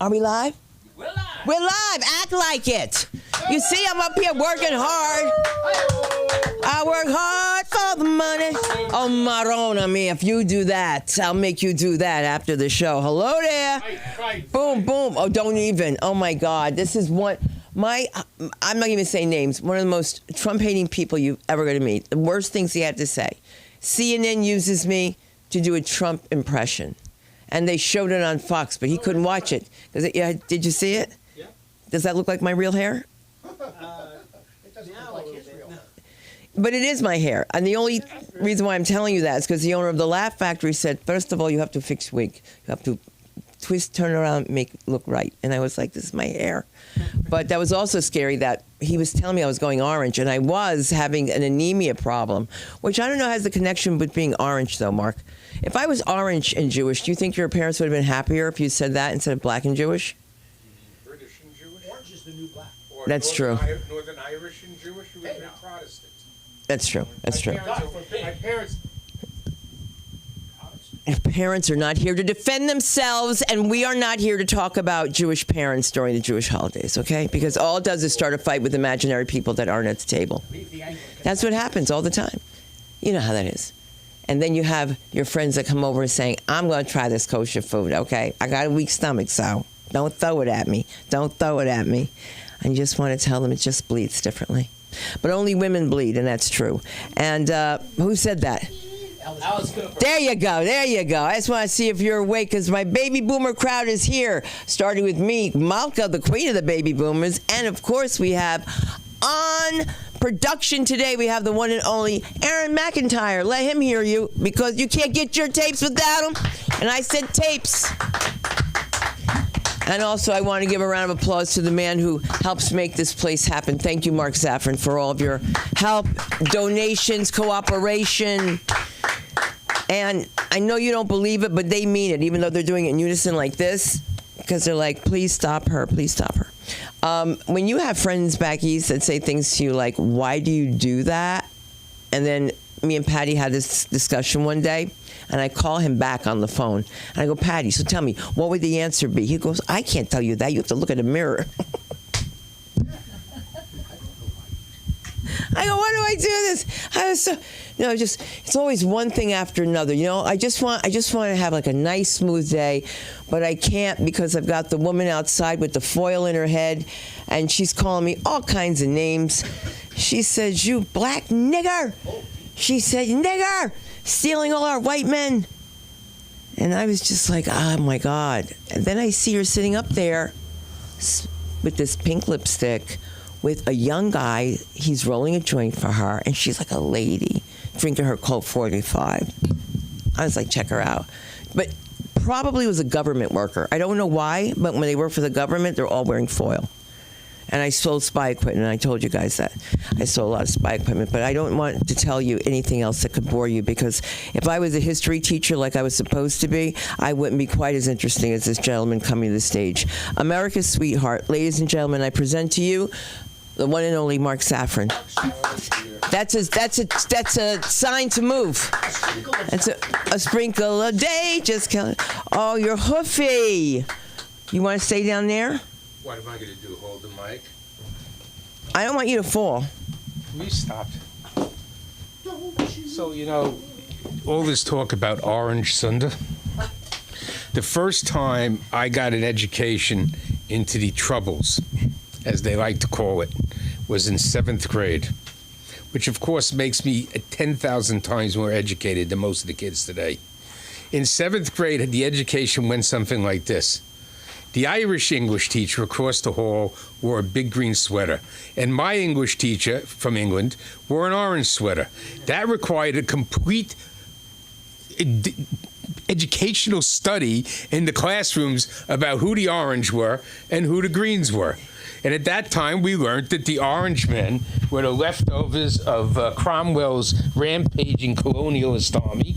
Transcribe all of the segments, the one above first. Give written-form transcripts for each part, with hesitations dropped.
Are we live? We're live. We're live. Act like it. You see, I'm up here working hard. I work hard for the money. Oh, Marona, me. If you do that, I'll make you do that after the show. Hello there. Boom, boom. Oh, don't even. Oh, my God. This is one. I'm not even saying names. One of the most Trump-hating people you've ever going to meet. The worst things he had to say. CNN uses me to do a Trump impression. And they showed it on Fox, but he couldn't watch it. Yeah, did you see it? Yeah. Does that look like my real hair? It doesn't look like his real. But it is my hair. And the only reason why I'm telling you that is because the owner of the Laugh Factory said, first of all, you have to fix wig. You have to twist, turn around, make it look right. And I was like, this is my hair. But that was also scary that he was telling me I was going orange, and I was having an anemia problem, which I don't know has the connection with being orange, though, Mark. If I was orange and Jewish, do you think your parents would have been happier if you said that instead of black and Jewish? British and Jewish? Orange is the new black. Or That's true. Northern Irish and Jewish, who would have been Protestant. That's true. That's true. My parents. Parents are not here to defend themselves, and we are not here to talk about Jewish parents during the Jewish holidays, okay? Because all it does is start a fight with imaginary people that aren't at the table. That's what happens all the time. You know how that is. And then you have your friends that come over and saying, I'm going to try this kosher food, okay? I got a weak stomach, so don't throw it at me. Don't throw it at me. I just want to tell them it just bleeds differently. But only women bleed, and that's true. And who said that? There you go. There you go. I just want to see if you're awake because my baby boomer crowd is here, starting with me, Malka, the queen of the baby boomers. And, of course, we have on production today, we have the one and only Aaron McIntyre. Let him hear you because you can't get your tapes without him. And I said tapes. And also, I want to give a round of applause to the man who helps make this place happen. Thank you, Mark Safran, for all of your help, donations, cooperation. And I know you don't believe it, but they mean it, even though they're doing it in unison like this, because they're like, please stop her, please stop her. When you have friends back east that say things to you like, why do you do that? And then me and Patty had this discussion one day, and I call him back on the phone. And I go, Patty, so tell me, what would the answer be? He goes, I can't tell you that. You have to look in the mirror. I go, why do I do this? I was so, it's always one thing after another. I just want to have like a nice, smooth day, but I can't because I've got the woman outside with the foil in her head, and she's calling me all kinds of names. She says, you black nigger. She said, nigger, stealing all our white men. And I was just like, oh my God. And then I see her sitting up there with this pink lipstick, with a young guy. He's rolling a joint for her, and she's like a lady drinking her Colt 45. I was like, check her out. But probably was a government worker. I don't know why, but when they work for the government, they're all wearing foil. And I sold spy equipment, and I told you guys that. I sold a lot of spy equipment, but I don't want to tell you anything else that could bore you, because if I was a history teacher like I was supposed to be, I wouldn't be quite as interesting as this gentleman coming to the stage. America's sweetheart. Ladies and gentlemen, I present to you the one and only Mark Safran. That's a sign to move. That's a sprinkle a day. Just kill it. Oh, you're hoofy. You want to stay down there? What am I going to do? Hold the mic? I don't want you to fall. We stopped. So, all this talk about Orange Sunday. The first time I got an education into the troubles, as they like to call it, was in 7th grade, which of course makes me 10,000 times more educated than most of the kids today. In 7th grade, the education went something like this. The Irish English teacher across the hall wore a big green sweater, and my English teacher from England wore an orange sweater. That required a complete educational study in the classrooms about who the orange were and who the greens were. And at that time, we learned that the Orange men were the leftovers of Cromwell's rampaging colonialist army,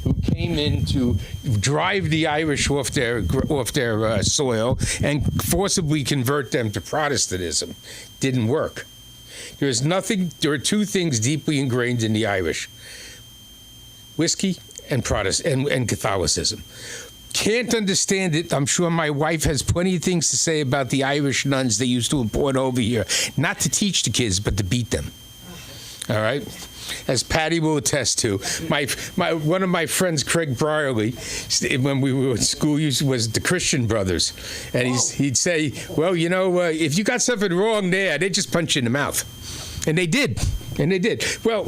who came in to drive the Irish off their soil and forcibly convert them to Protestantism. Didn't work. There are two things deeply ingrained in the Irish: whiskey and Catholicism. Can't understand it. I'm sure my wife has plenty of things to say about the Irish nuns they used to import over here, not to teach the kids, but to beat them. All right? As Patty will attest to, one of my friends, Craig Brierly, when we were in school, was the Christian Brothers, and he'd say, "Well, if you got something wrong there, they just punch you in the mouth," and they did. Well,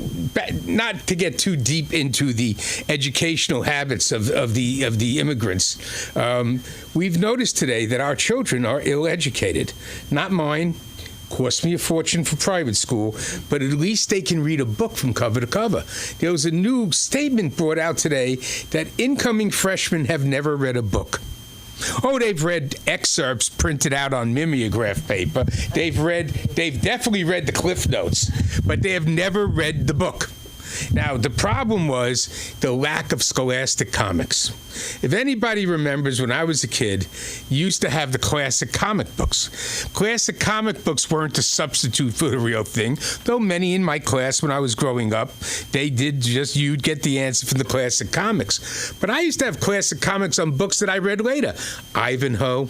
not to get too deep into the educational habits of the immigrants, we've noticed today that our children are ill-educated. Not mine. Cost me a fortune for private school, but at least they can read a book from cover to cover. There was a new statement brought out today that incoming freshmen have never read a book. Oh, they've read excerpts printed out on mimeograph paper. They've definitely read the Cliff Notes, but they have never read the book. Now, the problem was the lack of scholastic comics. If anybody remembers, when I was a kid, you used to have the classic comic books. Classic comic books weren't a substitute for the real thing, though many in my class when I was growing up, you'd get the answer from the classic comics. But I used to have classic comics on books that I read later. Ivanhoe,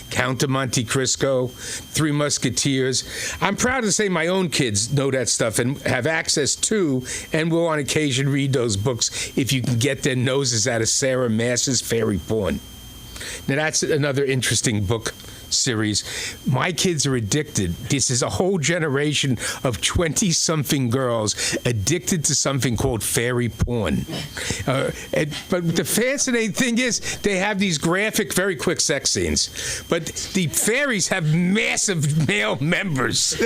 Count of Monte Cristo, Three Musketeers. I'm proud to say my own kids know that stuff and have access to and will on occasion read those books if you can get their noses out of Sarah Maas's Fairy Porn. Now that's another interesting book series. My kids are addicted. This is a whole generation of 20-something girls addicted to something called fairy porn. But the fascinating thing is they have these graphic, very quick sex scenes. But the fairies have massive male members.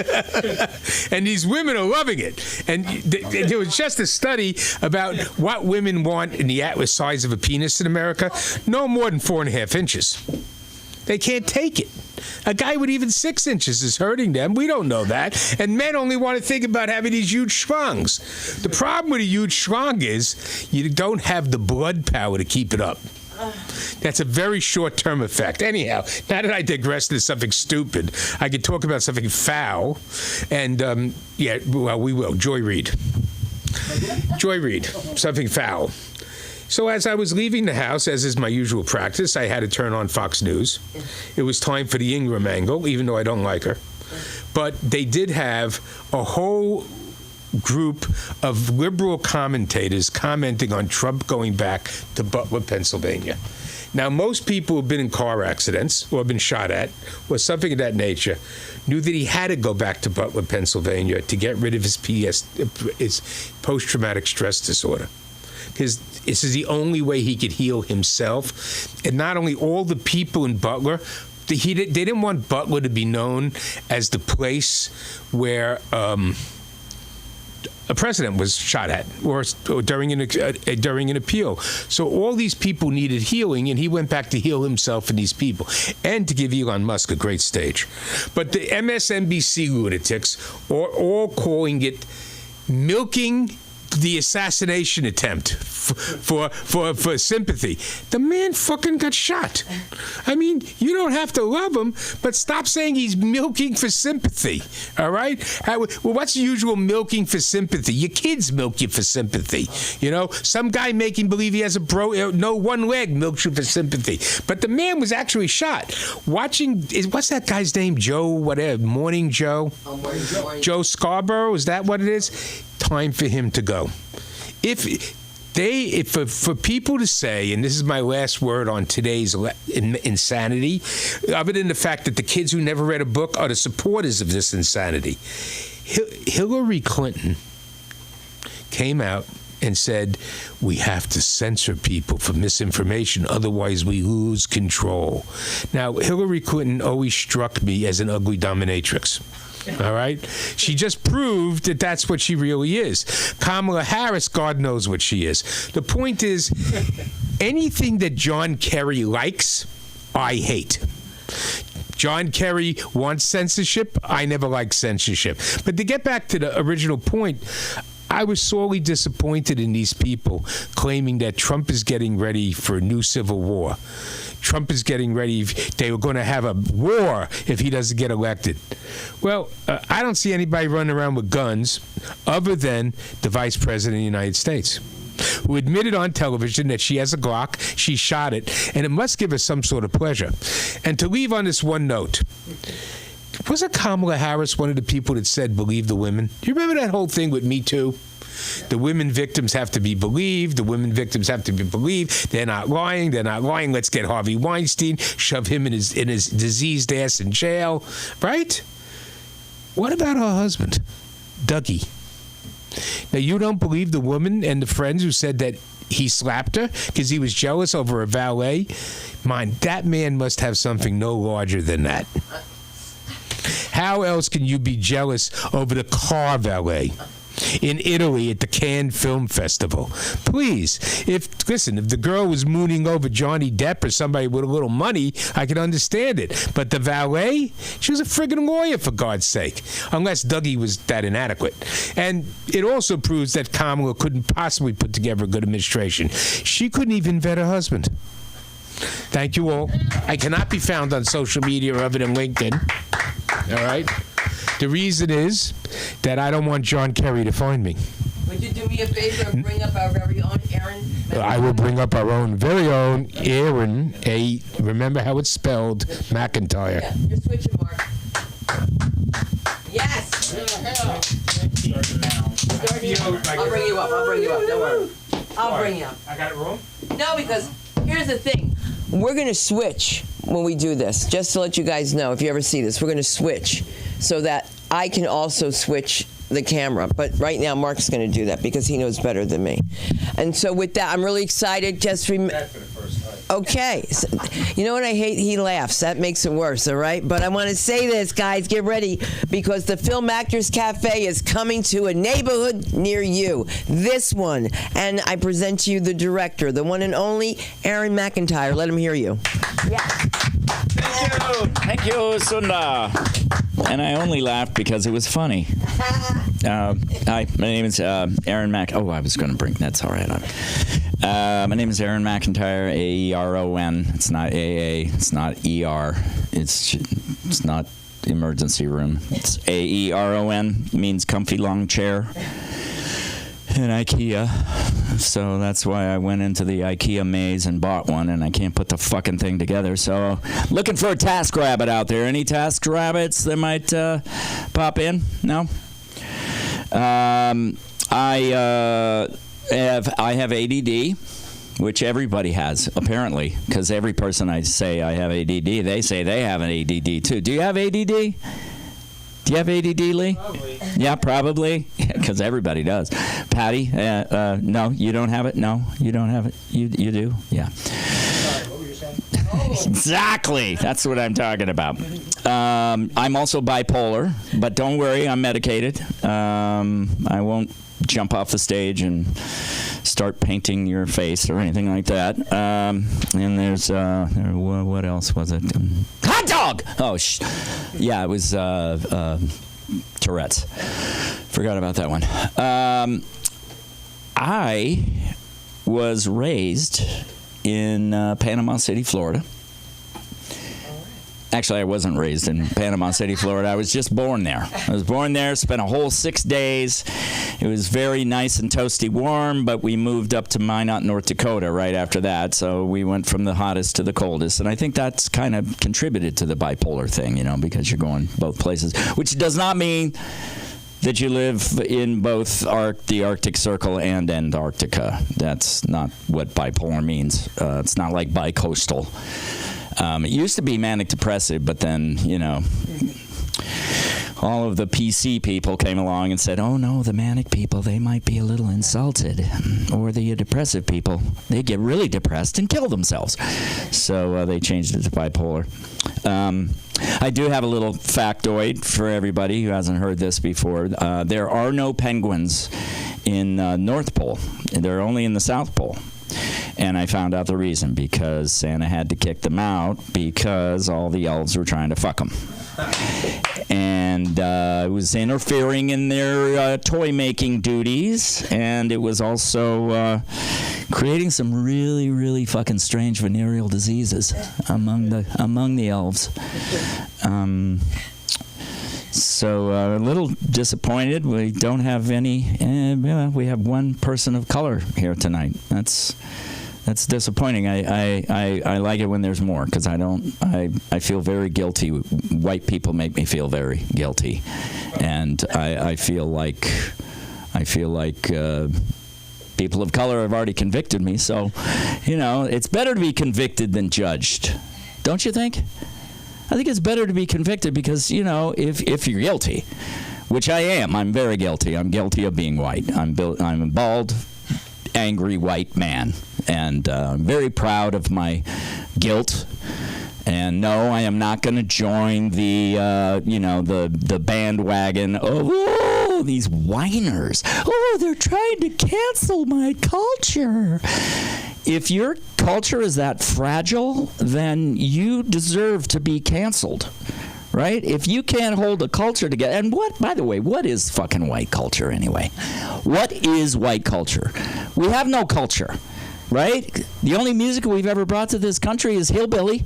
And these women are loving it. And there was just a study about what women want in the size of a penis in America. No more than 4.5 inches. They can't take it. A guy with even 6 inches is hurting them. We don't know that. And men only want to think about having these huge schlongs. The problem with a huge schlong is you don't have the blood power to keep it up. That's a very short-term effect. Anyhow, now that I digress into something stupid, I could talk about something foul. And, we will. Joy Reid. Joy Reid, something foul. So as I was leaving the house, as is my usual practice, I had to turn on Fox News. It was time for the Ingram angle, even though I don't like her. But they did have a whole group of liberal commentators commenting on Trump going back to Butler, Pennsylvania. Now, most people who have been in car accidents or been shot at or something of that nature knew that he had to go back to Butler, Pennsylvania to get rid of his post-traumatic stress disorder. Because this is the only way he could heal himself. And not only all the people in Butler, they didn't want Butler to be known as the place where a president was shot at or during an appeal. So all these people needed healing, and he went back to heal himself and these people, and to give Elon Musk a great stage. But the MSNBC lunatics are all calling it milking the assassination attempt for sympathy. The man fucking got shot. I mean, you don't have to love him, but stop saying he's milking for sympathy. All right? Well, what's the usual milking for sympathy? Your kids milk you for sympathy. You know, some guy making believe he has one leg milks you for sympathy. But the man was actually shot. What's that guy's name? Joe, whatever, Morning Joe? Joe Scarborough, is that what it is? Time for him to go. For people to say, and this is my last word on today's insanity, other than the fact that the kids who never read a book are the supporters of this insanity. Hillary Clinton came out and said, we have to censor people for misinformation, otherwise we lose control. Now, Hillary Clinton always struck me as an ugly dominatrix. All right? She just proved that that's what she really is. Kamala Harris, God knows what she is. The point is, anything that John Kerry likes, I hate. John Kerry wants censorship. I never liked censorship. But to get back to the original point, I was sorely disappointed in these people claiming that Trump is getting ready for a new civil war. Trump is getting ready. They were going to have a war if he doesn't get elected. Well, I don't see anybody running around with guns other than the Vice President of the United States. who admitted on television that she has a Glock, she shot it, and it must give her some sort of pleasure. And to leave on this one note, wasn't Kamala Harris one of the people that said, believe the women? Do you remember that whole thing with Me Too? The women victims have to be believed. The women victims have to be believed. They're not lying. They're not lying. Let's get Harvey Weinstein, shove him in his diseased ass in jail, right? What about her husband, Dougie? Now, you don't believe the woman and the friends who said that he slapped her because he was jealous over a valet? Mind, that man must have something no larger than that. How else can you be jealous over the car valet in Italy at the Cannes Film Festival? Please, if the girl was mooning over Johnny Depp or somebody with a little money, I could understand it. But the valet, she was a friggin' lawyer, for God's sake, unless Dougie was that inadequate. And it also proves that Kamala couldn't possibly put together a good administration. She couldn't even vet her husband. Thank you all. I cannot be found on social media other than LinkedIn. All right? The reason is that I don't want John Kerry to find me. Would you do me a favor and bring up our very own Aaron? I will bring up our own, very own Aaron, remember how it's spelled, McIntyre. Yeah, you're switching, Mark. Yes! I'll bring you up. Don't worry. I'll bring you up. I got it wrong? No, because here's the thing. We're going to switch when we do this, just to let you guys know, if you ever see this. We're going to switch so that I can also switch the camera. But right now, Mark's going to do that because he knows better than me. And so with that, I'm really excited. Just okay. So, you know what I hate? He laughs. That makes it worse, all right? But I want to say this, guys. Get ready, because the Film Actors Cafe is coming to a neighborhood near you. This one. And I present to you the director, the one and only Aaron McIntyre. Let him hear you. Yeah. Thank you, Sunda. And I only laughed because it was funny. Hi, my name is Aaron Mac. Oh, I was going to bring. That's all right. My name is Aaron McIntyre. A-E-R-O-N. It's not A-A. It's not E-R. It's not emergency room. It's A-E-R-O-N. Means comfy long chair. In IKEA. So that's why I went into the IKEA maze and bought one, and I can't put the fucking thing together. So looking for a TaskRabbit out there. Any TaskRabbits that might pop in? No? I have ADD, which everybody has, apparently, because every person I say I have ADD, they say they have an ADD too. Do you have ADD? Do you have ADD, Lee? Probably. Yeah, probably, because everybody does. Patty, no, you don't have it? No, you don't have it? You do? Yeah. Sorry, what were you saying? Exactly. That's what I'm talking about. I'm also bipolar, but don't worry, I'm medicated. I won't jump off the stage and start painting your face or anything like that. And there's what else was it? Hot dog. Oh, yeah, it was Tourette's. Forgot about that one. I was raised in Panama City, Florida. Actually, I wasn't raised in Panama City, Florida. I was just born there. I was born there, spent a whole 6 days. It was very nice and toasty warm, but we moved up to Minot, North Dakota right after that. So we went from the hottest to the coldest. And I think that's kind of contributed to the bipolar thing, because you're going both places, which does not mean that you live in both the Arctic Circle and Antarctica. That's not what bipolar means. It's not like bicoastal. It used to be manic depressive, but then, all of the PC people came along and said, oh, no, the manic people, they might be a little insulted. Or the depressive people, they get really depressed and kill themselves. So they changed it to bipolar. I do have a little factoid for everybody who hasn't heard this before. There are no penguins in North Pole. They're only in the South Pole. And I found out the reason, because Santa had to kick them out because all the elves were trying to fuck them. And it was interfering in their toy-making duties, and it was also creating some really, really fucking strange venereal diseases among the elves. So a little disappointed. We don't have any. We have one person of color here tonight. That's disappointing. I like it when there's more, because I feel very guilty. White people make me feel very guilty, and I feel like people of color have already convicted me. So, it's better to be convicted than judged, don't you think? I think it's better to be convicted because, if you're guilty, which I am, I'm very guilty. I'm guilty of being white. I'm a bald, angry white man, and I'm very proud of my guilt. And no, I am not going to join the bandwagon of these whiners. Oh, they're trying to cancel my culture. If your culture is that fragile, then you deserve to be canceled, right? If you can't hold a culture together, and by the way, what is fucking white culture anyway? What is white culture? We have no culture, right? The only music we've ever brought to this country is hillbilly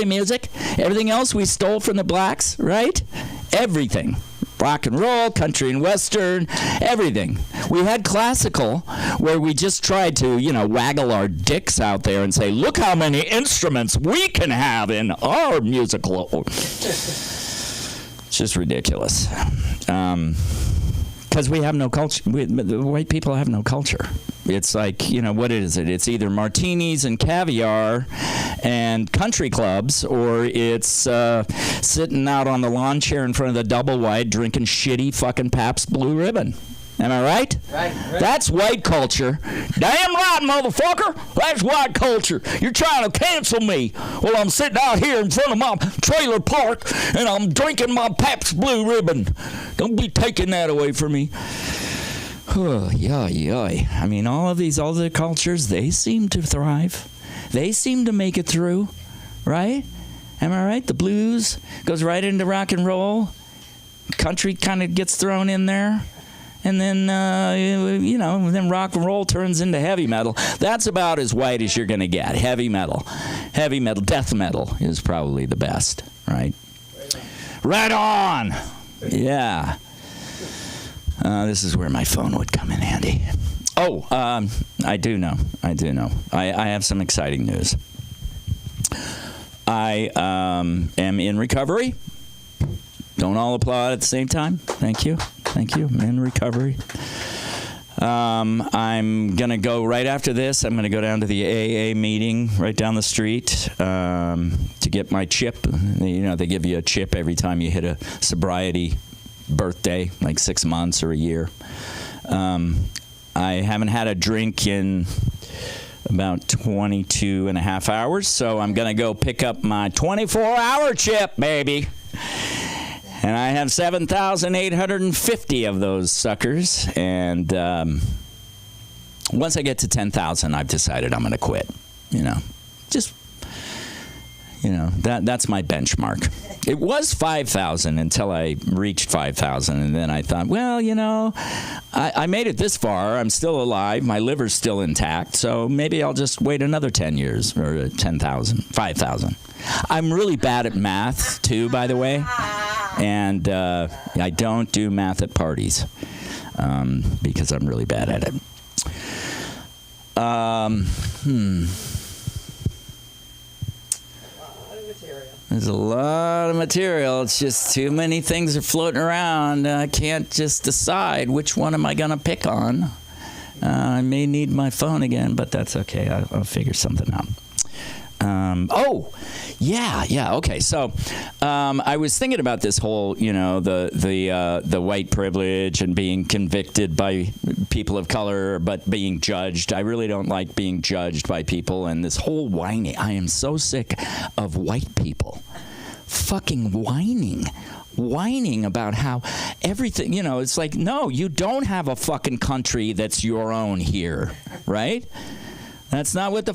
music. Everything else we stole from the blacks, right? Everything. Rock and roll, country and western, everything. We had classical, where we just tried to, waggle our dicks out there and say, look how many instruments we can have in our musical. It's just ridiculous. Because we have no culture. The white people have no culture. It's like, what is it? It's either martinis and caviar and country clubs, or it's sitting out on the lawn chair in front of the double wide drinking shitty fucking Pabst Blue Ribbon. Am I right? Right. That's white culture. Damn right, motherfucker. That's white culture. You're trying to cancel me while I'm sitting out here in front of my trailer park and I'm drinking my Pabst Blue Ribbon. Don't be taking that away from me. Oh, yeah. I mean, all of these other cultures, they seem to thrive. They seem to make it through, right? Am I right? The blues goes right into rock and roll. Country kind of gets thrown in there. And then, then rock and roll turns into heavy metal. That's about as white as you're going to get. Heavy metal. Death metal is probably the best, right? Right on! Yeah. This is where my phone would come in handy. Oh, I do know. I have some exciting news. I am in recovery. Don't all applaud at the same time. Thank you. I'm in recovery. I'm going to go right after this. I'm going to go down to the AA meeting right down the street to get my chip. They give you a chip every time you hit a sobriety birthday, like 6 months or a year. I haven't had a drink in about 22 and a half hours, so I'm going to go pick up my 24-hour chip, baby. And I have 7,850 of those suckers. And once I get to 10,000, I've decided I'm going to quit. That's my benchmark. It was 5,000 until I reached 5,000. And then I thought, well, I made it this far. I'm still alive. My liver's still intact. So maybe I'll just wait another 10 years or 10,000, 5,000. I'm really bad at math, too, by the way. And I don't do math at parties because I'm really bad at it. There's a lot of material. It's just too many things are floating around. I can't just decide which one am I going to pick on. I may need my phone again, but that's okay. I'll figure something out. Okay. So I was thinking about this whole, the white privilege and being convicted by people of color, but being judged. I really don't like being judged by people, and this whole whining. I am so sick of white people fucking whining about how everything, it's like, no, you don't have a fucking country that's your own here, right? That's not what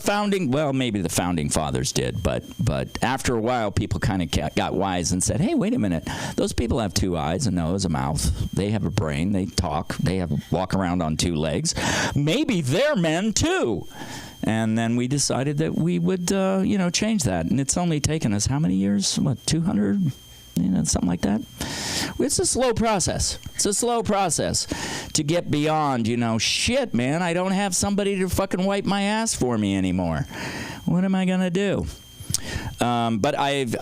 maybe the founding fathers did, but after a while, people kind of got wise and said, hey, wait a minute. Those people have 2 eyes, a nose, a mouth. They have a brain. They talk. They walk around on 2 legs. Maybe they're men, too. And then we decided that we would, change that. And it's only taken us how many years? 200 something like that. It's a slow process. It's a slow process to get beyond, shit, man, I don't have somebody to fucking wipe my ass for me anymore. What am I going to do? But I've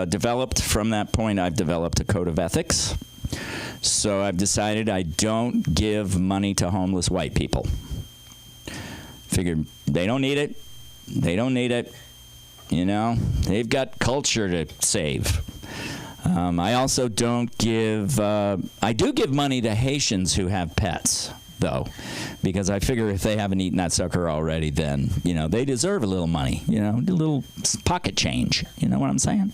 developed, from that point, I've developed a code of ethics. So I've decided I don't give money to homeless white people. Figured they don't need it. They don't need it. They've got culture to save. I also don't give, I do give money to Haitians who have pets, though, because I figure if they haven't eaten that sucker already, then, they deserve a little money, a little pocket change. You know what I'm saying?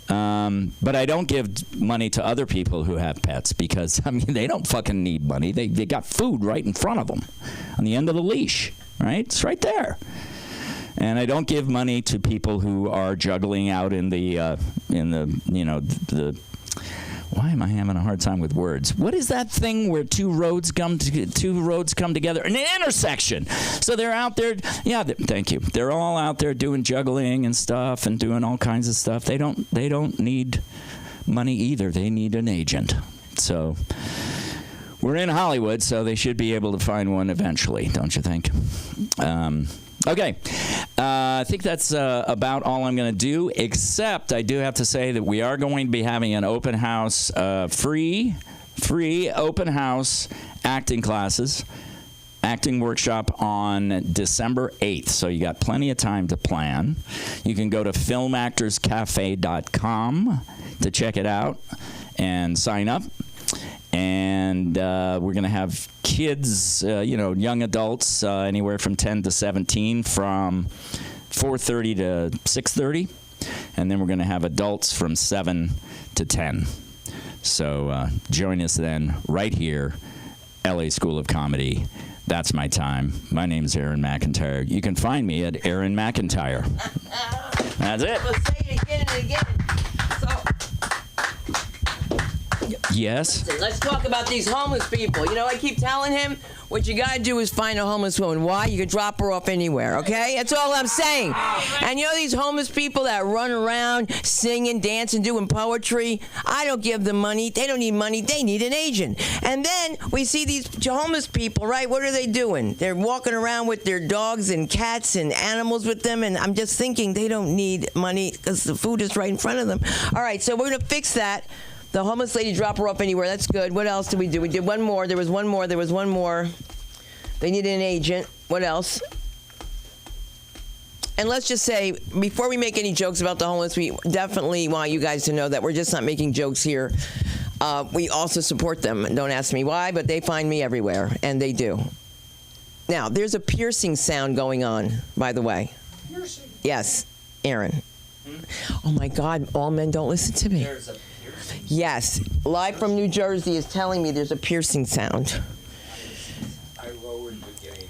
But I don't give money to other people who have pets because, they don't fucking need money. They got food right in front of them on the end of the leash, right? It's right there. And I don't give money to people who are juggling out in the why am I having a hard time with words? What is that thing where two roads come together? An intersection. So they're out there. Yeah, thank you. They're all out there doing juggling and stuff and doing all kinds of stuff. They don't need money either. They need an agent. So we're in Hollywood, so they should be able to find one eventually, don't you think? Okay, I think that's about all I'm going to do, except I do have to say that we are going to be having an open house, free open house acting classes, acting workshop on December 8th. So you got plenty of time to plan. You can go to filmactorscafe.com to check it out and sign up. And we're going to have kids, young adults, anywhere from 10 to 17 from 4:30 to 6:30. And then we're going to have adults from 7 to 10. So join us then right here, LA School of Comedy. That's my time. My name is Aaron McIntyre. You can find me at Aaron McIntyre. That's it. Well, say it again and again. Yes? Listen, let's talk about these homeless people. I keep telling him, what you got to do is find a homeless woman. Why? You can drop her off anywhere, okay? That's all I'm saying. And these homeless people that run around singing, dancing, doing poetry, I don't give them money. They don't need money. They need an agent. And then we see these homeless people, right? What are they doing? They're walking around with their dogs and cats and animals with them, and I'm just thinking they don't need money because the food is right in front of them. All right, so we're going to fix that. The homeless lady, drop her off anywhere. That's good. What else did we do? We did one more. There was one more. They needed an agent. What else? And let's just say, before we make any jokes about the homeless, we definitely want you guys to know that we're just not making jokes here. We also support them. Don't ask me why, but they find me everywhere, and they do. Now, there's a piercing sound going on, by the way. Piercing? Yes, Aaron. Oh, my God. All men don't listen to me. There's a piercing. Yes, live from New Jersey is telling me there's a piercing sound. I lowered the gain.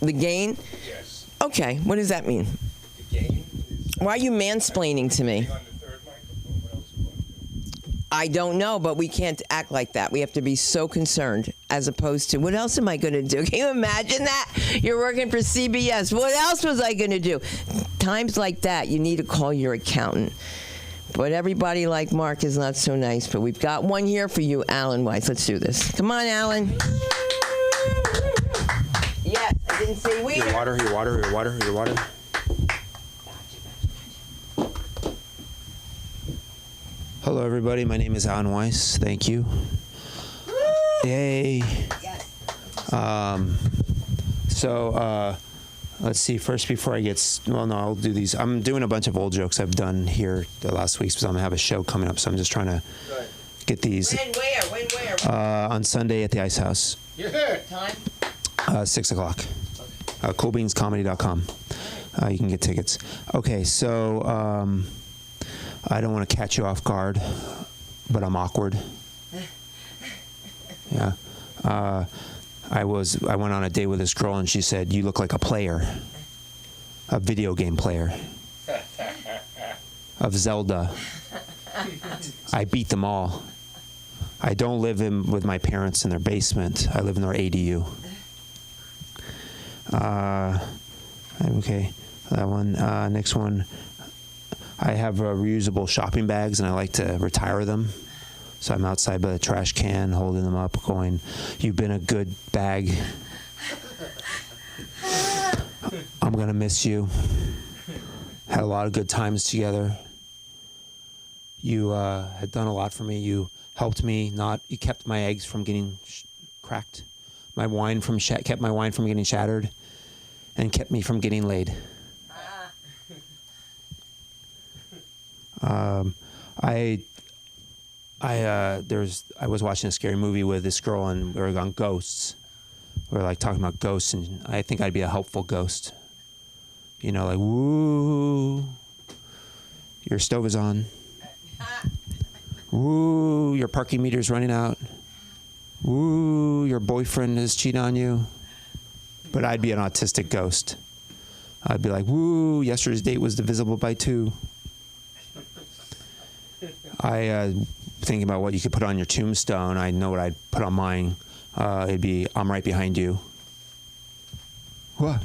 The gain? Yes. Okay, what does that mean? The gain is Why are you mansplaining to me? on the third microphone. What else you want to do? I don't know, but we can't act like that. We have to be so concerned as opposed to, what else am I going to do? Can you imagine that? You're working for CBS. What else was I going to do? Times like that, you need to call your accountant. But everybody like Mark is not so nice. But we've got one here for you, Alan Weiss. Let's do this. Come on, Alan. Yes, I didn't say we. Your water. Hello, everybody. My name is Alan Weiss. Thank you. Yay. Yes. Let's see. First, before I get... I'll do these. I'm doing a bunch of old jokes I've done here the last weeks because I'm going to have a show coming up. So I'm just trying to get these. When, where? On Sunday at the Ice House. Yeah. Time? 6 o'clock. Coolbeanscomedy.com. You can get tickets. Okay, so I don't want to catch you off guard, but I'm awkward. Yeah. I went on a date with this girl and she said, "You look like a player, a video game player of Zelda. I beat them all. I don't live with my parents in their basement. I live in their ADU." Okay, that one. Next one. I have reusable shopping bags, and I like to retire them. So I'm outside by the trash can, holding them up, going, "You've been a good bag. I'm going to miss you. Had a lot of good times together. You had done a lot for me. You helped me you kept my eggs from getting cracked. My wine kept my wine from getting shattered, and kept me from getting laid." I was watching a scary movie with this girl, and we were on ghosts. We were like talking about ghosts, and I think I'd be a helpful ghost. You know, like, "Woo, your stove is on. Woo, your parking meter's running out. Woo, your boyfriend is cheating on you." But I'd be an autistic ghost. I'd be like, "Woo, yesterday's date was divisible by 2. Thinking about what you could put on your tombstone, I know what I'd put on mine. It'd be, "I'm right behind you." What?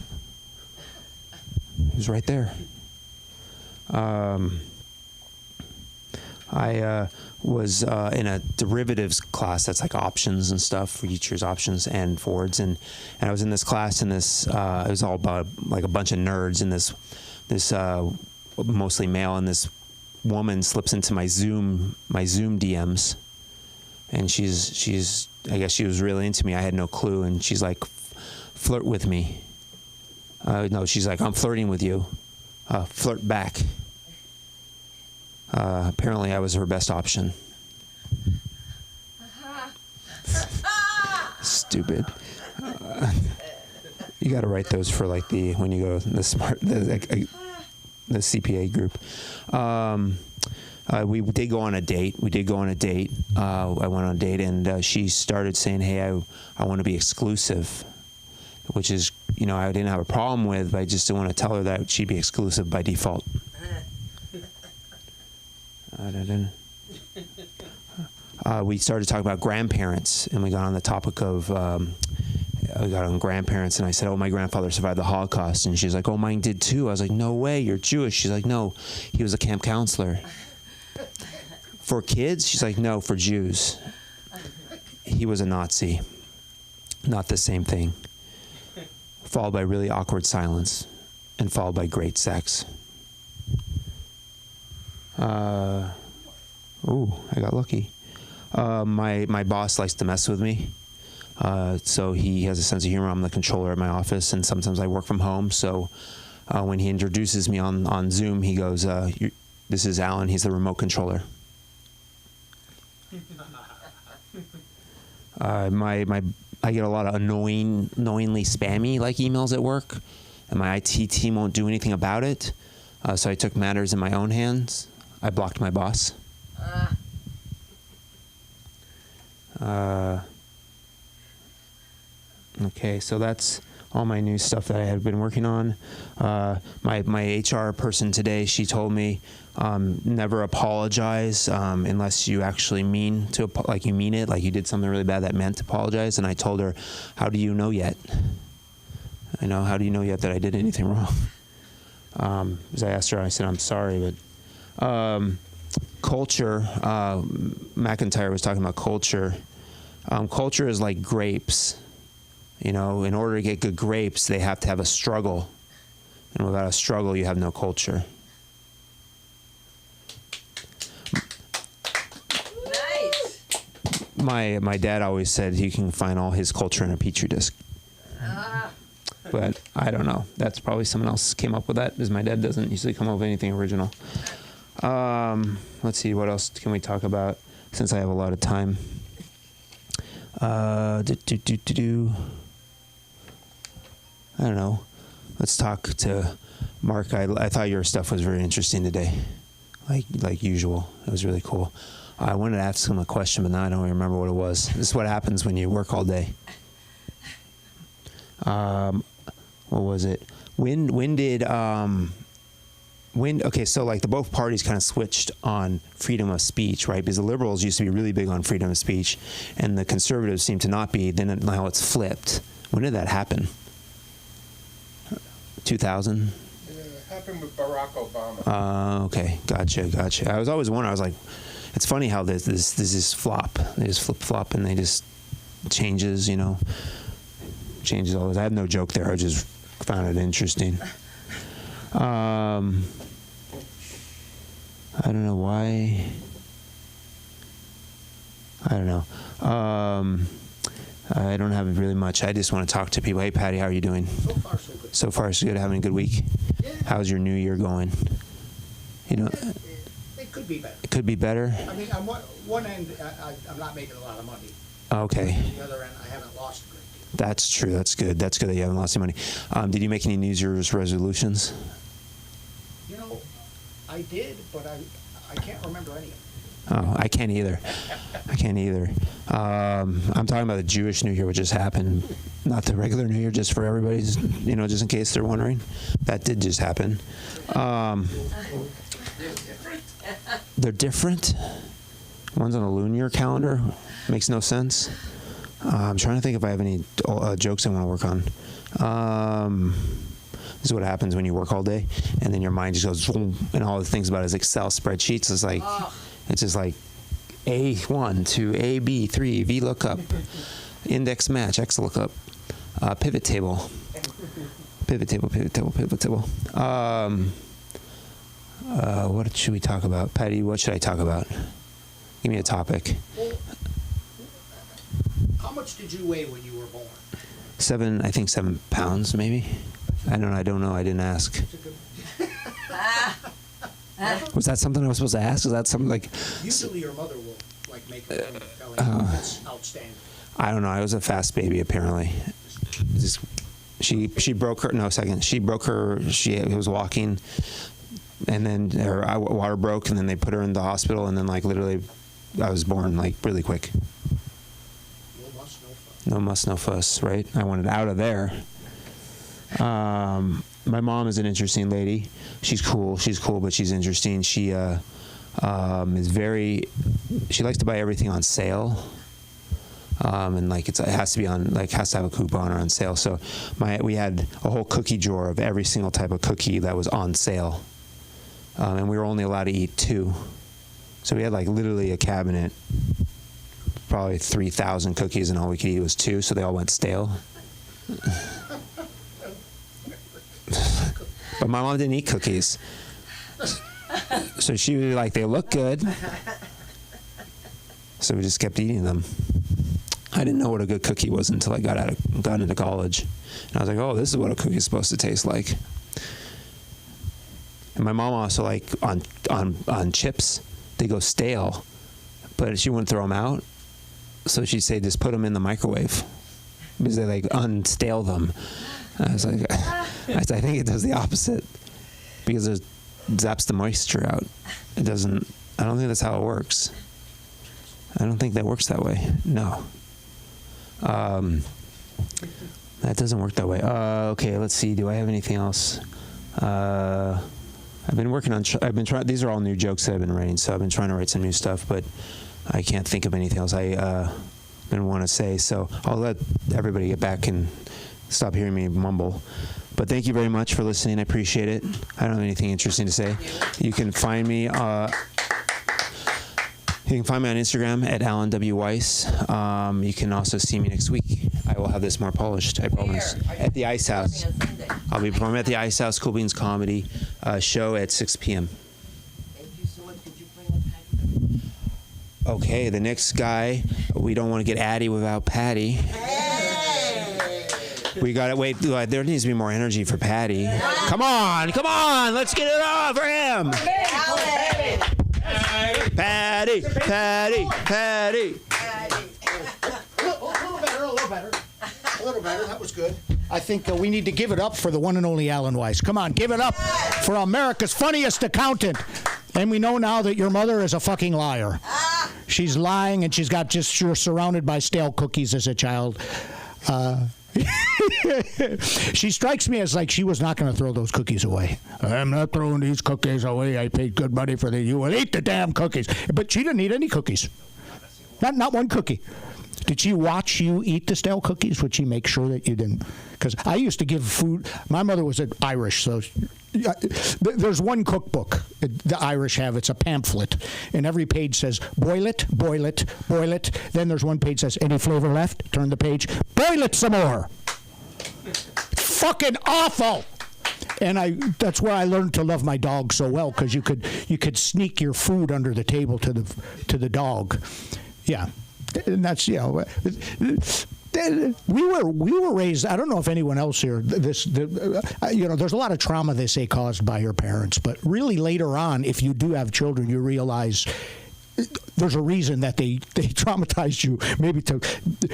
He was right there. I was in a derivatives class that's like options and stuff, futures, options, and forwards, and I was in this class, and it was all about like a bunch of nerds, and this mostly male, and this woman slips into my Zoom DMs, and she's I guess she was really into me. I had no clue, and she's like, "Flirt with me." No, she's like, "I'm flirting with you. Flirt back." Apparently, I was her best option. Stupid. You got to write those for like when you go the CPA group. We did go on a date. I went on a date, and she started saying, "Hey, I want to be exclusive," which is, I didn't have a problem with, but I just didn't want to tell her that she'd be exclusive by default. We started talking about grandparents, and we got on the topic of we got on grandparents, and I said, "Oh, my grandfather survived the Holocaust," and she's like, "Oh, mine did too." I was like, "No way, you're Jewish." She's like, "No, he was a camp counselor." "For kids?" She's like, "No, for Jews. He was a Nazi." Not the same thing. Followed by really awkward silence, and followed by great sex. I got lucky. My boss likes to mess with me. So he has a sense of humor. I'm the controller at my office, and sometimes I work from home. So when he introduces me on Zoom, he goes, "This is Alan. He's the remote controller." I get a lot of annoyingly spammy like emails at work, and my IT team won't do anything about it. So I took matters in my own hands. I blocked my boss. Okay, so that's all my new stuff that I had been working on. My HR person today, she told me, never apologize unless you actually mean to, like you mean it, like you did something really bad that meant to apologize. And I told her, "How do you know yet? How do you know yet that I did anything wrong?" As I asked her, I said, "I'm sorry," but culture, McIntyre was talking about culture. Culture is like grapes. In order to get good grapes, they have to have a struggle. And without a struggle, you have no culture. Nice. My dad always said he can find all his culture in a Petri dish. But I don't know. That's probably someone else came up with that, because my dad doesn't usually come up with anything original. Let's see, what else can we talk about since I have a lot of time? I don't know. Let's talk to Mark. I thought your stuff was very interesting today, like usual. It was really cool. I wanted to ask him a question, but now I don't remember what it was. This is what happens when you work all day. What was it? Okay, so like the both parties kind of switched on freedom of speech, right? Because the liberals used to be really big on freedom of speech, and the conservatives seem to not be. Then now it's flipped. When did that happen? 2000? It happened with Barack Obama. Okay, gotcha. I was always wondering. I was like, it's funny how this flop. They just flip flop and they just changes. Changes always. I have no joke there. I just found it interesting. I don't know why. I don't know. I don't have really much. I just want to talk to people. Hey, Patty, how are you doing? So far, so good. So far, so good. Having a good week? Yeah. How's your new year going? It could be better. It could be better. I mean, on one end, I'm not making a lot of money. Okay. On the other end, I haven't lost a great deal. That's true. That's good. That's good that you haven't lost any money. Did you make any New Year's resolutions? I did, but I can't remember any of them. Oh, I can't either. I'm talking about the Jewish New Year, which just happened, not the regular New Year, just for everybody's, just in case they're wondering. That did just happen. They're different. One's on a lunar calendar. Makes no sense. I'm trying to think if I have any jokes I want to work on. This is what happens when you work all day, and then your mind just goes, and all it thinks about is Excel spreadsheets. It's like, it's just like A1 to AB3, VLOOKUP, index match, XLOOKUP, pivot table. What should we talk about? Patty, what should I talk about? Give me a topic. Well, how much did you weigh when you were born? 7 pounds, maybe. I don't know. I didn't ask. Was that something I was supposed to ask? Is that something like? Usually your mother will make a telling you that's outstanding. I don't know. I was a fast baby apparently. She broke her. No, second. She broke her. She was walking, and then her water broke, and then they put her in the hospital, and then literally, I was born really quick. No muss, no fuss, right? I wanted out of there. My mom is an interesting lady. She's cool, but she's interesting. She is she likes to buy everything on sale. And it has to be has to have a coupon or on sale. So we had a whole cookie drawer of every single type of cookie that was on sale. And we were only allowed to eat 2. So we had literally a cabinet, probably 3,000 cookies, and all we could eat was 2, so they all went stale. But my mom didn't eat cookies. So she was like, they look good. So we just kept eating them. I didn't know what a good cookie was until I got into college. And I was like, oh, this is what a cookie is supposed to taste like. And my mom also on chips, they go stale, but she wouldn't throw them out. So she'd say, just put them in the microwave because they unstale them. And I was like, I think it does the opposite because it zaps the moisture out. It doesn't. I don't think that's how it works. I don't think that works that way. No. That doesn't work that way. Okay, let's see. Do I have anything else? I've been working on. I've been trying. These are all new jokes that I've been writing, so I've been trying to write some new stuff, but I can't think of anything else I been want to say. So I'll let everybody get back and stop hearing me mumble. But thank you very much for listening. I appreciate it. I don't have anything interesting to say. You can find me. You can find me on Instagram at Alan W. Weiss. You can also see me next week. I will have this more polished, I promise. At the Ice House. I'll be performing at the Ice House, Cool Beans Comedy show at 6 p.m. Thank you so much. Could you bring up Patty? Okay, the next guy. We don't want to get Addie without Patty. We got to wait. There needs to be more energy for Patty. Come on. Let's get it on for him. Patty. A little better. That was good. I think we need to give it up for the one and only Alan Weiss. Come on, give it up for America's funniest accountant. And we know now that your mother is a fucking liar. She's lying, and you're surrounded by stale cookies as a child. She strikes me as she was not going to throw those cookies away. I'm not throwing these cookies away. I paid good money for them. You will eat the damn cookies. But she didn't eat any cookies. Not one cookie. Did she watch you eat the stale cookies? Would she make sure that you didn't? Because I used to give food. My mother was Irish, so There's one cookbook the Irish have. It's a pamphlet, and every page says boil it, boil it, boil it. Then there's one page that says any flavor left. Turn the page, boil it some more. Fucking awful. And that's where I learned to love my dog so well, because you could sneak your food under the table to the dog. Yeah, and that's we were raised. I don't know if anyone else here. There's a lot of trauma they say caused by your parents, but really later on, if you do have children, you realize there's a reason that they traumatized you, maybe to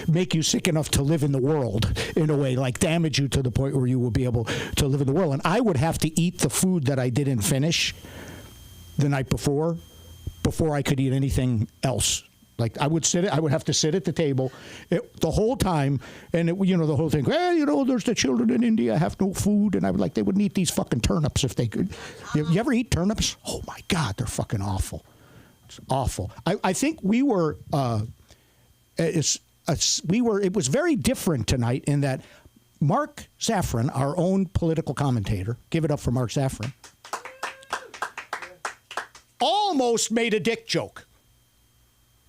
make you sick enough to live in the world in a way, like damage you to the point where you will be able to live in the world. And I would have to eat the food that I didn't finish the night before I could eat anything else. Like I would have to sit at the table the whole time, and the whole thing. There's the children in India have no food, and they wouldn't eat these fucking turnips if they could. You ever eat turnips? Oh my God, they're fucking awful. It's awful. I think we were. It was very different tonight in that Mark Safran, our own political commentator, give it up for Mark Safran, almost made a dick joke.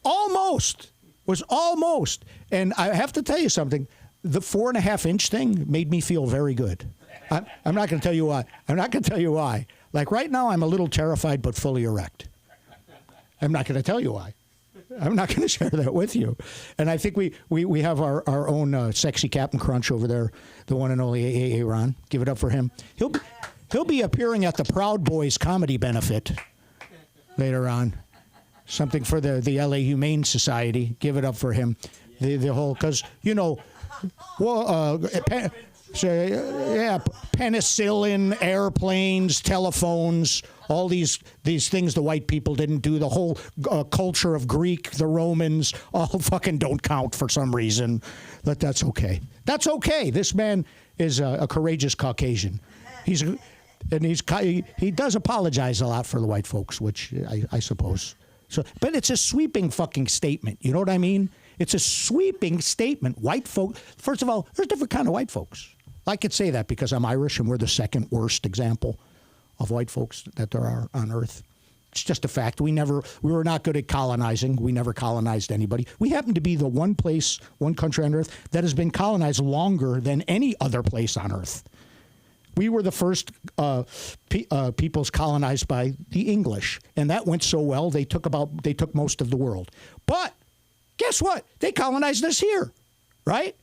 Almost. And I have to tell you something. The 4.5-inch thing made me feel very good. I'm not going to tell you why. Like right now, I'm a little terrified but fully erect. I'm not going to tell you why. I'm not going to share that with you. And I think we have our own sexy Captain Crunch over there, the one and only A.A. Ron. Give it up for him. He'll be appearing at the Proud Boys comedy benefit later on. Something for the LA Humane Society. Give it up for him. The whole, because, penicillin, airplanes, telephones, all these things the white people didn't do. The whole culture of Greek, the Romans, all fucking don't count for some reason. But that's okay. That's okay. This man is a courageous Caucasian. He does apologize a lot for the white folks, which I suppose. So, but it's a sweeping fucking statement. You know what I mean? It's a sweeping statement. White folk. First of all, there's different kind of white folks. I could say that because I'm Irish and we're the second worst example of white folks that there are on Earth. It's just a fact. We were not good at colonizing. We never colonized anybody. We happen to be the one country on Earth that has been colonized longer than any other place on Earth. We were the first peoples colonized by the English, and that went so well they took most of the world. But guess what? They colonized us here, right?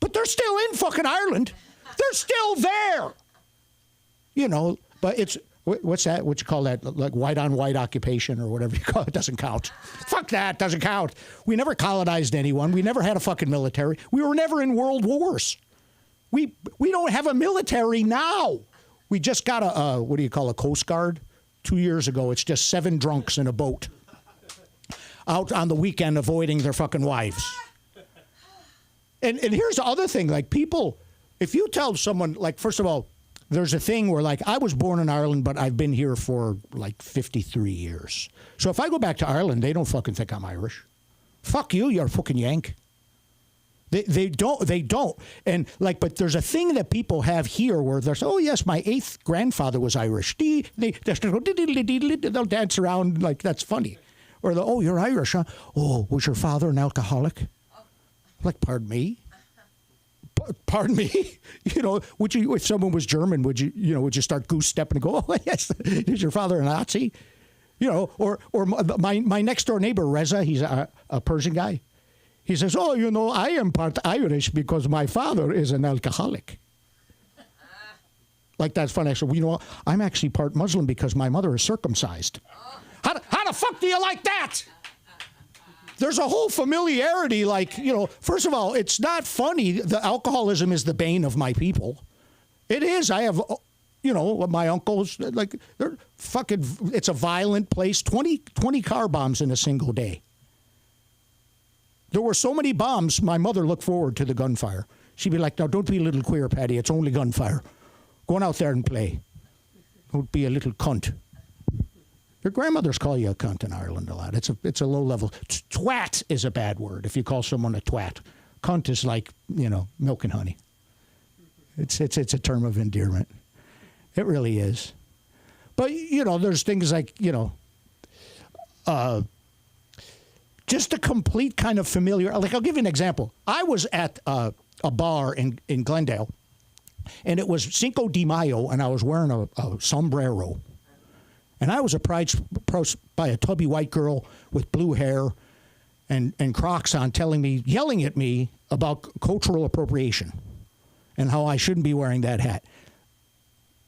But they're still in fucking Ireland. They're still there. But it's what's that? What you call that? Like white on white occupation or whatever you call it. Doesn't count. Fuck that. Doesn't count. We never colonized anyone. We never had a fucking military. We were never in world wars. We don't have a military now. We just got a Coast Guard 2 years ago. It's just 7 drunks in a boat out on the weekend avoiding their fucking wives. And here's the other thing, like people, if you tell someone, like, first of all, there's a thing where, like, I was born in Ireland, but I've been here for like 53 years. So if I go back to Ireland, they don't fucking think I'm Irish. Fuck you, you're a fucking Yank. They don't. And like, but there's a thing that people have here where they're oh yes, my 8th grandfather was Irish. They'll dance around like that's funny. Or oh, you're Irish, huh? Oh, was your father an alcoholic? Like, pardon me? Pardon me? Would you, if someone was German, would you start goose stepping and go, oh yes, is your father a Nazi? Or my next door neighbor Reza, he's a Persian guy. He says, oh, I am part Irish because my father is an alcoholic. Like, that's funny. I said, I'm actually part Muslim because my mother is circumcised. How the fuck do you like that? There's a whole familiarity, like, first of all, it's not funny. The alcoholism is the bane of my people. It is. I have, my uncles, like, they're fucking, it's a violent place. 20 car bombs in a single day. There were so many bombs, my mother looked forward to the gunfire. She'd be like, now, don't be a little queer, Patty. It's only gunfire. Go on out there and play. Don't be a little cunt. Your grandmothers call you a cunt in Ireland a lot. It's a low level. Twat is a bad word if you call someone a twat. Cunt is like, milk and honey. It's a term of endearment. It really is. But, you know, there's things like, you know, just a complete kind of familiar. Like, I'll give you an example. I was at a bar in Glendale, and it was Cinco de Mayo, and I was wearing a sombrero. And I was approached by a tubby white girl with blue hair and Crocs on, yelling at me about cultural appropriation and how I shouldn't be wearing that hat.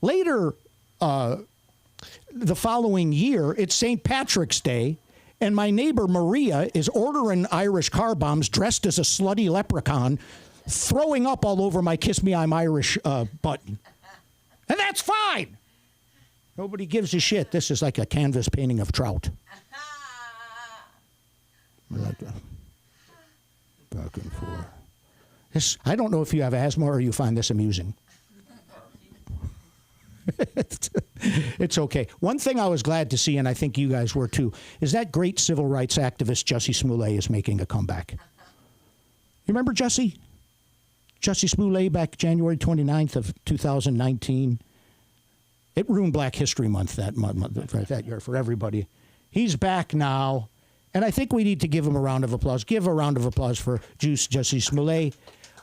Later, the following year, it's St. Patrick's Day, and my neighbor Maria is ordering Irish car bombs dressed as a slutty leprechaun, throwing up all over my Kiss Me I'm Irish button. And that's fine. Nobody gives a shit. This is like a canvas painting of trout. Like back and forth. This, I don't know if you have asthma or you find this amusing. It's okay. One thing I was glad to see, and I think you guys were too, is that great civil rights activist Jussie Smollett is making a comeback. You remember Jussie? Jussie Smollett back January 29th of 2019. It ruined Black History Month that year for everybody. He's back now, and I think we need to give him a round of applause. Give a round of applause for Jussie Smollett.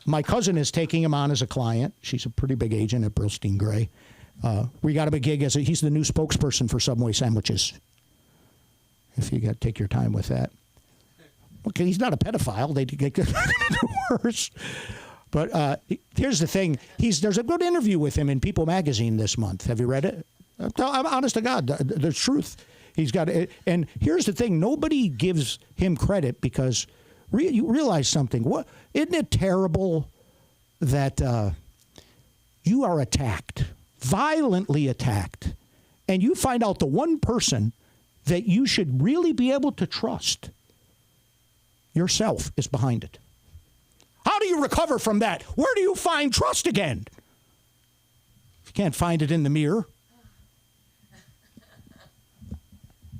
My cousin is taking him on as a client. She's a pretty big agent at Burlstein Gray. We got him a gig he's the new spokesperson for Subway sandwiches. If you got to take your time with that. Okay, he's not a pedophile. They get worse. But here's the thing. There's a good interview with him in People magazine this month. Have you read it? I'm honest to God. The truth. He's got it. And here's the thing. Nobody gives him credit because you realize something. Isn't it terrible that you are attacked, violently attacked, and you find out the one person that you should really be able to trust yourself is behind it? How do you recover from that? Where do you find trust again? If you can't find it in the mirror.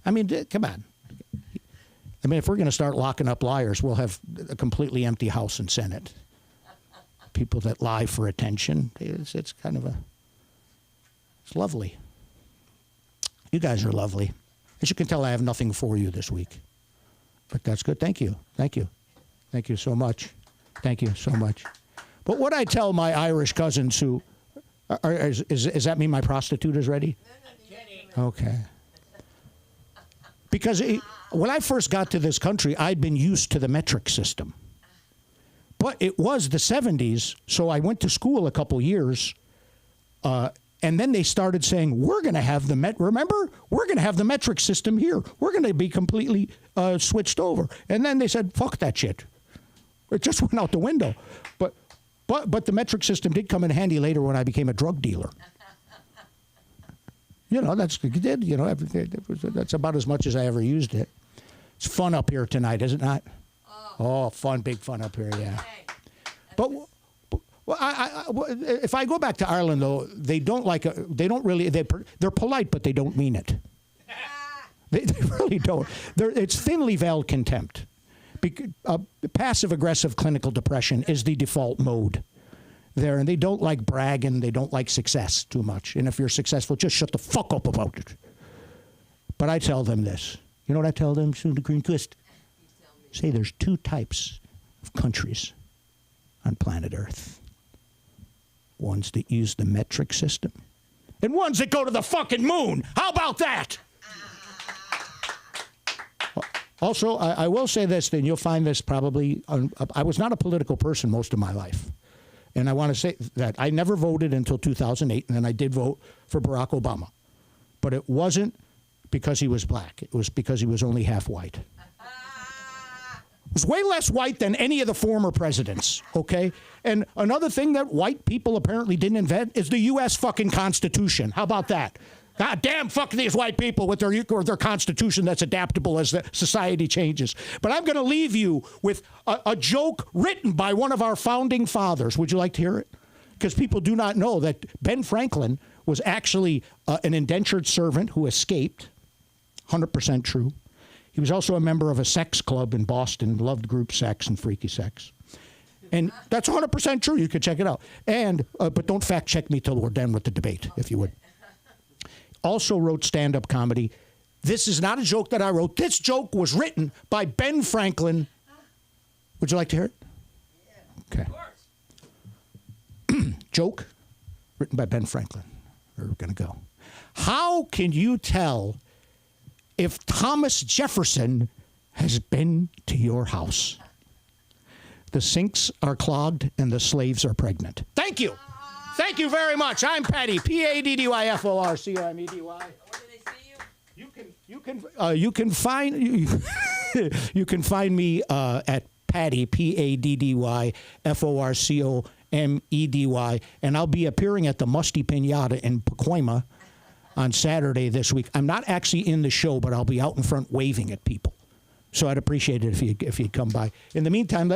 I mean, come on. I mean, if we're going to start locking up liars, we'll have a completely empty House and Senate. People that lie for attention. It's kind of it's lovely. You guys are lovely. As you can tell, I have nothing for you this week. But that's good. Thank you. Thank you. Thank you so much. Thank you so much. But what I tell my Irish cousins who, does that mean my prostitute is ready? Okay. Because when I first got to this country, I'd been used to the metric system. But it was the 70s, so I went to school a couple years, and then they started saying, we're going to have remember? We're going to have the metric system here. We're going to be completely switched over. And then they said, fuck that shit. It just went out the window. But the metric system did come in handy later when I became a drug dealer. You know, that's that's about as much as I ever used it. It's fun up here tonight, is it not? Oh, fun, big fun up here, yeah. But if I go back to Ireland, though, they're polite, but they don't mean it. They really don't. It's thinly veiled contempt. Passive-aggressive clinical depression is the default mode there, and they don't like bragging. They don't like success too much. And if you're successful, just shut the fuck up about it. But I tell them this. You know what I tell them, the Green Twist? Say there's two types of countries on planet Earth. Ones that use the metric system, and ones that go to the fucking moon. How about that? Also, I will say this, and you'll find this probably, I was not a political person most of my life. And I want to say that I never voted until 2008, and then I did vote for Barack Obama. But it wasn't because he was black. It was because he was only half white. It was way less white than any of the former presidents, okay? And another thing that white people apparently didn't invent is the U.S. fucking Constitution. How about that? God damn, fuck these white people with their constitution that's adaptable as the society changes. But I'm going to leave you with a joke written by one of our founding fathers. Would you like to hear it? Because people do not know that Ben Franklin was actually an indentured servant who escaped. 100% true. He was also a member of a sex club in Boston, loved group sex and freaky sex. And that's 100% true. You can check it out. And but don't fact check me till we're done with the debate, if you would. also wrote stand-up comedy. This is not a joke that I wrote. This joke was written by Ben Franklin. Would you like to hear it? Yeah. Okay. Joke written by Ben Franklin. We're going to go. How can you tell if Thomas Jefferson has been to your house? The sinks are clogged and the slaves are pregnant. Thank you. Thank you very much. I'm Paddy, P-A-D-D-Y-F-O-R-C-O-M-E-D-Y. You can find you can find me at Paddy, P-A-D-D-Y-F-O-R-C-O-M-E-D-Y, and I'll be appearing at the Musty Pinata in Pacoima on Saturday this week. I'm not actually in the show, but I'll be out in front waving at people. So I'd appreciate it if you'd come by. In the meantime,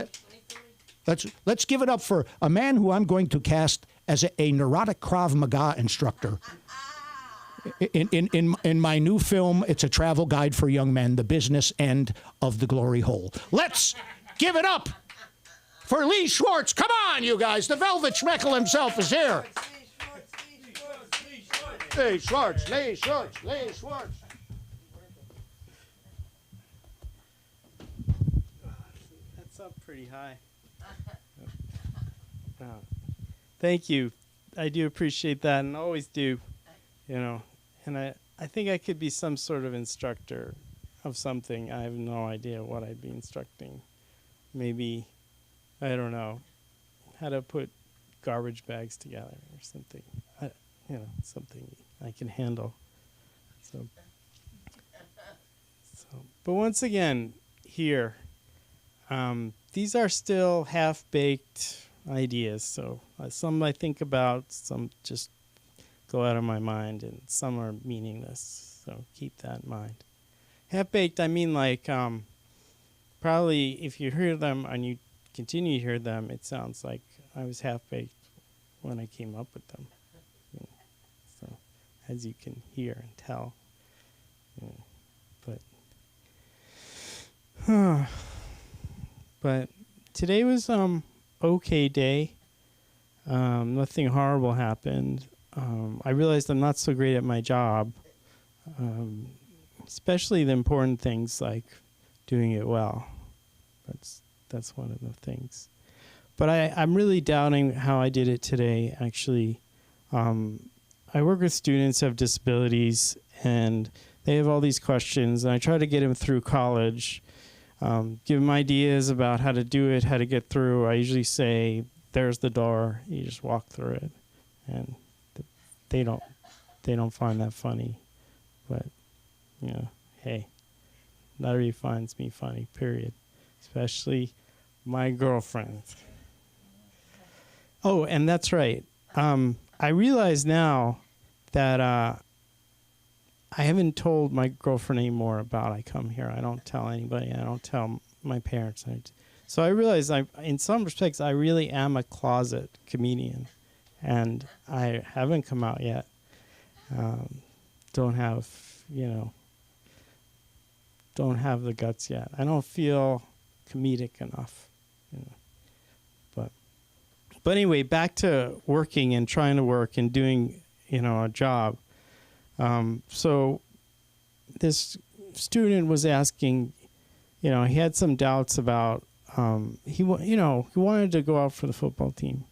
let's give it up for a man who I'm going to cast as a neurotic Krav Maga instructor. In my new film, it's a travel guide for young men, The Business End of the Glory Hole. Let's give it up for Lee Schwartz. Come on, you guys. The Velvet Schmeckel himself is here. Lee Schwartz, Lee Schwartz, Lee Schwartz. That's up pretty high. Thank you. I do appreciate that and always do, you know. And I think I could be some sort of instructor of something. I have no idea what I'd be instructing. Maybe, I don't know, how to put garbage bags together or something. Something I can handle. So, but once again, here, these are still half-baked ideas. So some I think about, some just go out of my mind, and some are meaningless. So keep that in mind. Half-baked, I mean like probably if you hear them and you continue to hear them, it sounds like I was half-baked when I came up with them. So as you can hear and tell. But today was okay day. Nothing horrible happened. I realized I'm not so great at my job, especially the important things like doing it well. That's one of the things. But I'm really doubting how I did it today, actually. I work with students who have disabilities, and they have all these questions, and I try to get them through college, give them ideas about how to do it, how to get through. I usually say, there's the door, you just walk through it. And they don't find that funny. But, hey, not everybody finds me funny, period. Especially my girlfriend. Oh, and that's right. I realize now that I haven't told my girlfriend anymore about I come here. I don't tell anybody. I don't tell my parents. So I realize in some respects, I really am a closet comedian. And I haven't come out yet. Don't have the guts yet. I don't feel comedic enough. But anyway, back to working and trying to work and doing, a job. So this student was asking, he had some doubts about, he wanted to go out for the football team.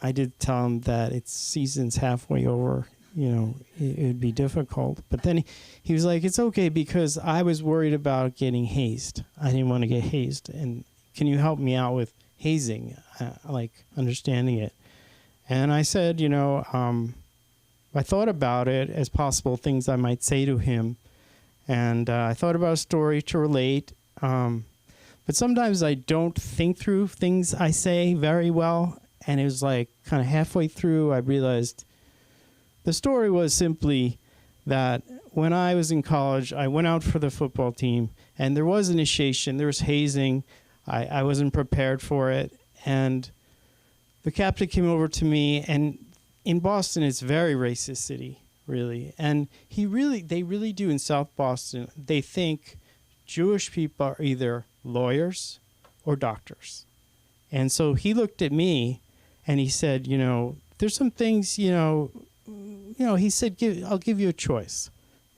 I did tell him that its season's halfway over. It'd be difficult. But then he was like, it's okay because I was worried about getting hazed. I didn't want to get hazed. And can you help me out with hazing, like understanding it? And I said, I thought about it as possible things I might say to him. And I thought about a story to relate. But sometimes I don't think through things I say very well. And it was like kind of halfway through, I realized the story was simply that when I was in college, I went out for the football team, and there was initiation, there was hazing. I wasn't prepared for it. And the captain came over to me, and in Boston, it's a very racist city, really. And they really do in South Boston. They think Jewish people are either lawyers or doctors. And so he looked at me and he said, there's some things, he said, I'll give you a choice,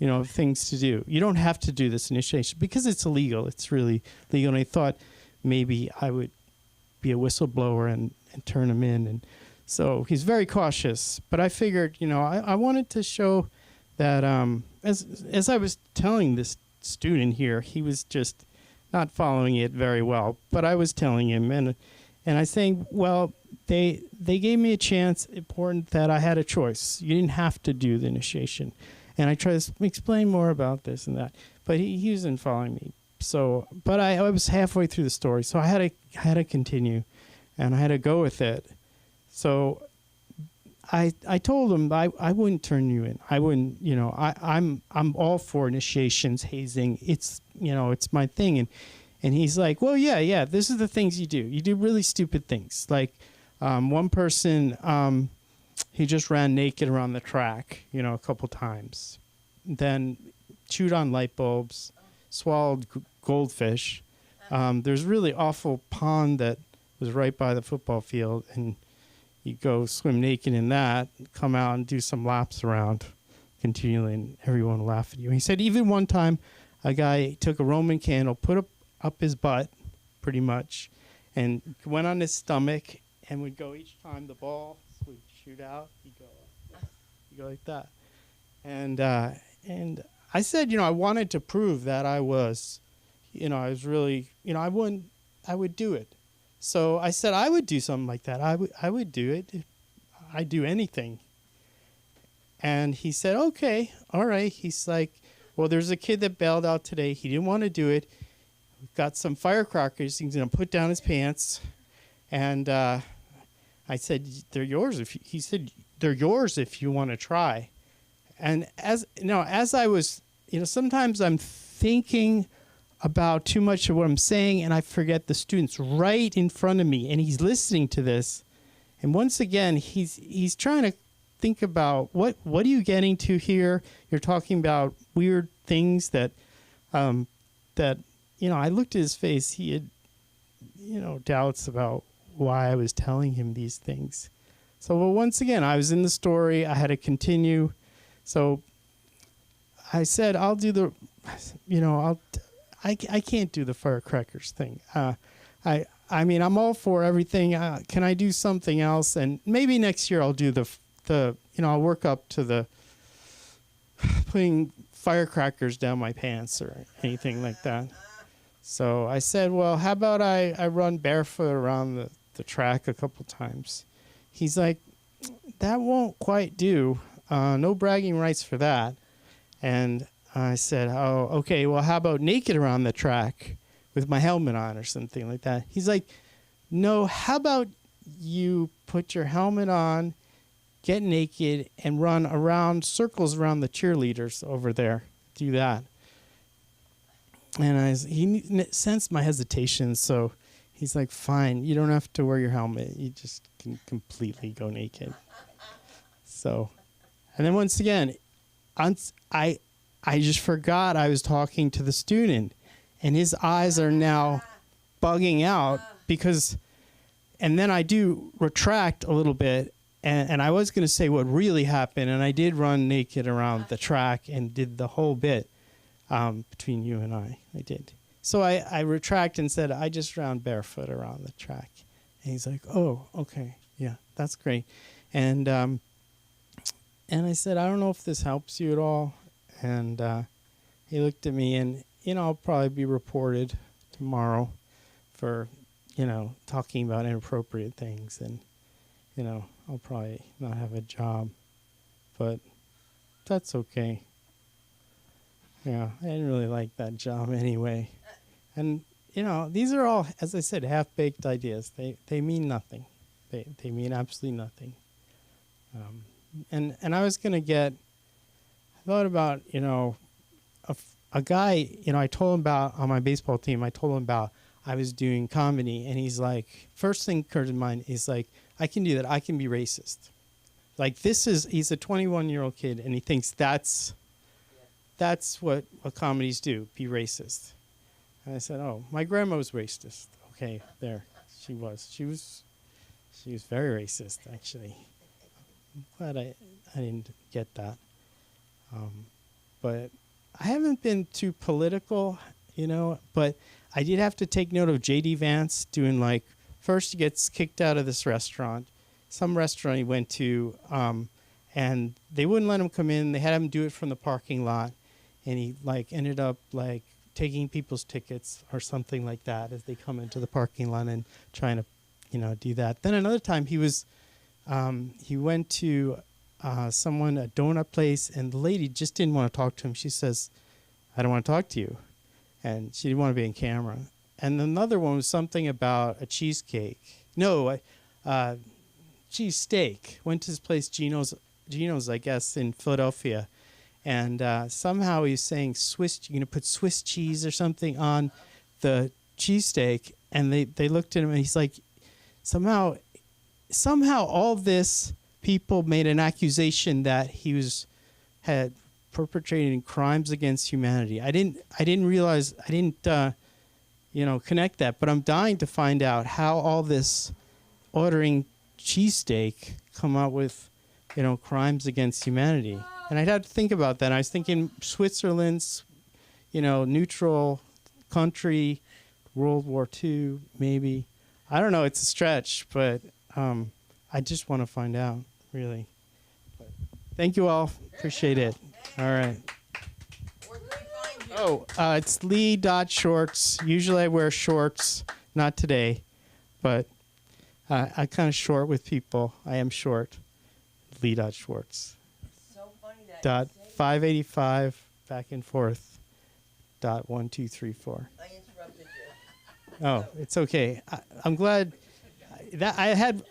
of things to do. You don't have to do this initiation because it's illegal. It's really legal. And I thought maybe I would be a whistleblower and turn him in. And so he's very cautious. But I figured, I wanted to show that as I was telling this student here, he was just not following it very well. But I was telling him, and I saying, well, they gave me a chance, important that I had a choice. You didn't have to do the initiation. And I tried to explain more about this and that. But he wasn't following me. So, but I was halfway through the story, so I had to continue, and I had to go with it. So, I told him I wouldn't turn you in. I wouldn't, I'm all for initiations, hazing. It's it's my thing. And he's like, well, yeah. This is the things you do. You do really stupid things. Like, one person, he just ran naked around the track, a couple times, then chewed on light bulbs, swallowed goldfish. There's a really awful pond that was right by the football field, and you go swim naked in that, come out and do some laps around continually, and everyone will laugh at you. He said even one time a guy took a Roman candle, put up his butt pretty much, and went on his stomach and would go each time the ball would shoot out, he'd go like that. And I said, I wanted to prove that I was, I was really, I would do it. So I said I would do something like that. I would do it. I'd do anything. And he said, okay, all right. He's like, well, there's a kid that bailed out today. He didn't want to do it. We've got some firecrackers. He's going to put down his pants. And I said, they're yours. He said, they're yours if you want to try. And as I was, sometimes I'm thinking about too much of what I'm saying, and I forget the student's right in front of me, and he's listening to this. And once again, he's trying to think about what are you getting to here? You're talking about weird things that I looked at his face. He had doubts about why I was telling him these things. So, well, once again, I was in the story. I had to continue. So I said, I'll do the, I can't do the firecrackers thing. I mean, I'm all for everything. Can I do something else? And maybe next year I'll do I'll work up to the putting firecrackers down my pants or anything like that. So I said, well, how about I run barefoot around the track a couple times? He's like, that won't quite do. No bragging rights for that. And I said, oh, okay, well, how about naked around the track with my helmet on or something like that? He's like, no, how about you put your helmet on, get naked, and run around circles around the cheerleaders over there. Do that. And he sensed my hesitation, so he's like, fine, you don't have to wear your helmet. You just can completely go naked. So, and then once again, I just forgot I was talking to the student, and his eyes are now bugging out because, and then I do retract a little bit, and I was going to say what really happened, and I did run naked around the track and did the whole bit between you and I did. So I retract and said, I just ran barefoot around the track. And he's like, oh, okay, yeah, that's great. And I said, I don't know if this helps you at all. And he looked at me, and, I'll probably be reported tomorrow for, talking about inappropriate things. And, I'll probably not have a job. But that's okay. Yeah, I didn't really like that job anyway. And, these are all, as I said, half-baked ideas. They mean nothing. They mean absolutely nothing. And I was going to I thought about, a guy, I told him about, on my baseball team, I told him about I was doing comedy, and he's like, first thing occurred to mind is like, I can do that. I can be racist. Like, he's a 21-year-old kid, and he thinks that's what comedies do, be racist. And I said, oh, my grandma was racist. Okay, there, she was very racist, actually. I'm glad I didn't get that. But I haven't been too political, but I did have to take note of J.D. Vance doing like, first he gets kicked out of this restaurant, some restaurant he went to, and they wouldn't let him come in. They had him do it from the parking lot, and he like ended up like taking people's tickets or something like that as they come into the parking lot and trying to, do that. Then another time he went to a donut place, and the lady just didn't want to talk to him. She says, "I don't want to talk to you," and she didn't want to be in camera. And another one was something about a cheesecake. No, cheesesteak. Went to this place, Gino's, I guess, in Philadelphia. And somehow he's saying you're going to put Swiss cheese or something on the cheesesteak. And they looked at him, and he's like, somehow all this people made an accusation that he had perpetrating crimes against humanity. I didn't realize, connect that, but I'm dying to find out how all this ordering cheesesteak come out with, crimes against humanity. And I'd have to think about that. I was thinking Switzerland's, neutral country, World War II, maybe. I don't know. It's a stretch, but I just want to find out, really. But thank you all. Appreciate it. All right. It's Lee.Shorts. Usually I wear shorts. Not today, but I'm kind of short with people. I am short. Lee.Shorts. So funny that Dot 585 back and forth. Dot 1234. I interrupted you. Oh, it's okay. I'm glad that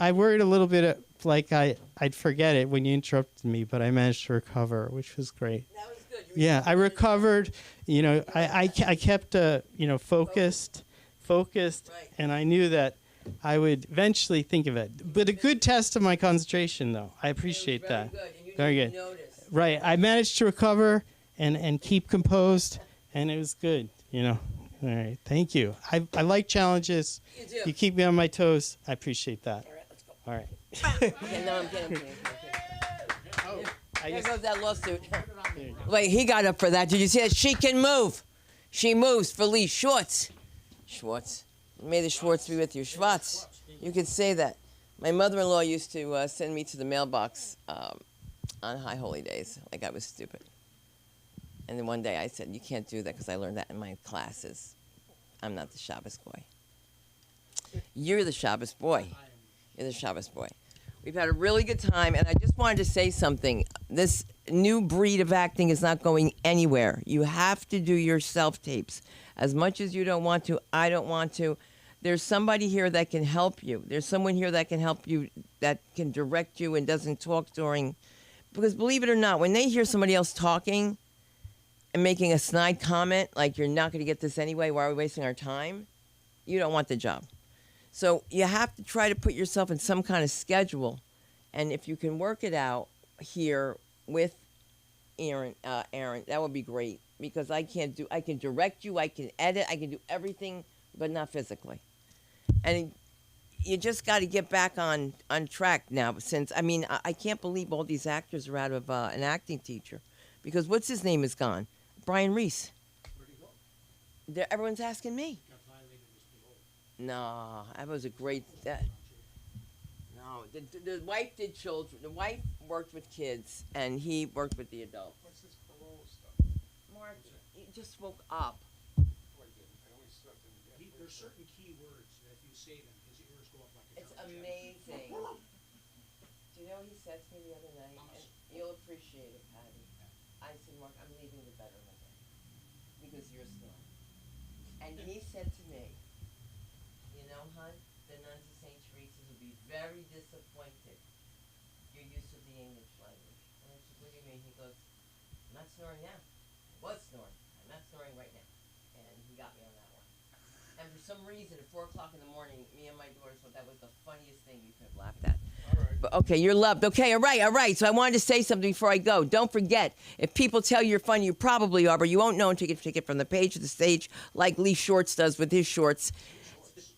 I worried a little bit like I'd forget it when you interrupted me, but I managed to recover, which was great. That was good. Yeah, I recovered. I kept focused, Right. and I knew that I would eventually think of it. But a good test of my concentration, though. I appreciate that. Very good. And you Very didn't good. notice. Right, I managed to recover and keep composed, and it was good. All right, thank you. I like challenges. You do. You keep me on my toes. I appreciate that. All right, let's go. All right. Yeah, no, I'm kidding. I There just, goes that lawsuit. Wait, he got up for that. Did you see that? She can move. She moves for Lee Schwartz. Schwartz. May the Schwartz be with you. Schwartz. You could say that. My mother-in-law used to send me to the mailbox on high holy days, like I was stupid. And then one day I said, you can't do that because I learned that in my classes. I'm not the Shabbos boy. You're the Shabbos boy. You're the Shabbos boy. We've had a really good time, and I just wanted to say something. This new breed of acting is not going anywhere. You have to do your self-tapes. As much as you don't want to, I don't want to. There's somebody here that can help you. There's someone here that can help you, that can direct you and doesn't talk during. Because believe it or not, when they hear somebody else talking and making a snide comment, like you're not going to get this anyway, why are we wasting our time? You don't want the job. So you have to try to put yourself in some kind of schedule. And if you can work it out here with Aaron, that would be great. Because I can direct you, I can edit, I can do everything, but not physically. And you just got to get back on track now. Since, I can't believe all these actors are out of an acting teacher. Because what's his name is gone? Brian Reese. Where'd he go? Everyone's asking me. Got violated his parole. No, that was a great. No, the wife did children. The wife worked with kids, and he worked with the adults. What's this parole stuff? Mark, you just woke up. There's certain key words that if you say them, his ears go up like a It's drum. amazing. Do you know what he said to me the other night? And you'll appreciate it, Patty. I said, Mark, I'm leaving the better one because you're snoring. And he said to me, you know, hon, the nuns of St. Teresa's will be very disappointed you're used to the English language. And I said, what do you mean? He goes, I'm not snoring now. I was snoring. I'm not snoring right now. And he got me on that one. And for some reason, at 4 o'clock in the morning, me and my daughters thought that was the funniest thing you could have laughed at. But okay, you're loved. Okay, all right. So I wanted to say something before I go. Don't forget, if people tell you you're funny, you probably are, but you won't know until you take it from the page to the stage, like Lee Shorts does with his shorts.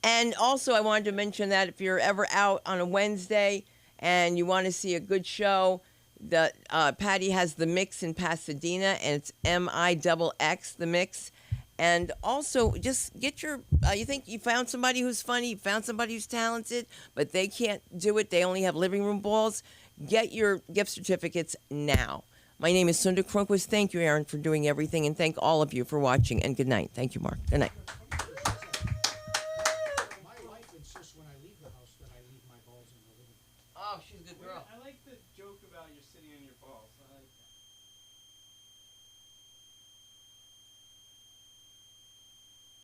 And also, I wanted to mention that if you're ever out on a Wednesday and you want to see a good show, the Patty has the Mix in Pasadena, and it's MIXX, the Mix. And also, just get your. You think you found somebody who's funny, you found somebody who's talented, but they can't do it. They only have living room balls. Get your gift certificates now. My name is Sunda Cronquist. Thank you, Aaron, for doing everything, and thank all of you for watching. And good night. Thank you, Mark. Good night. My wife insists when I leave the house that I leave my balls in the living room. Oh, she's a good girl. I like the joke about you're sitting on your balls. I like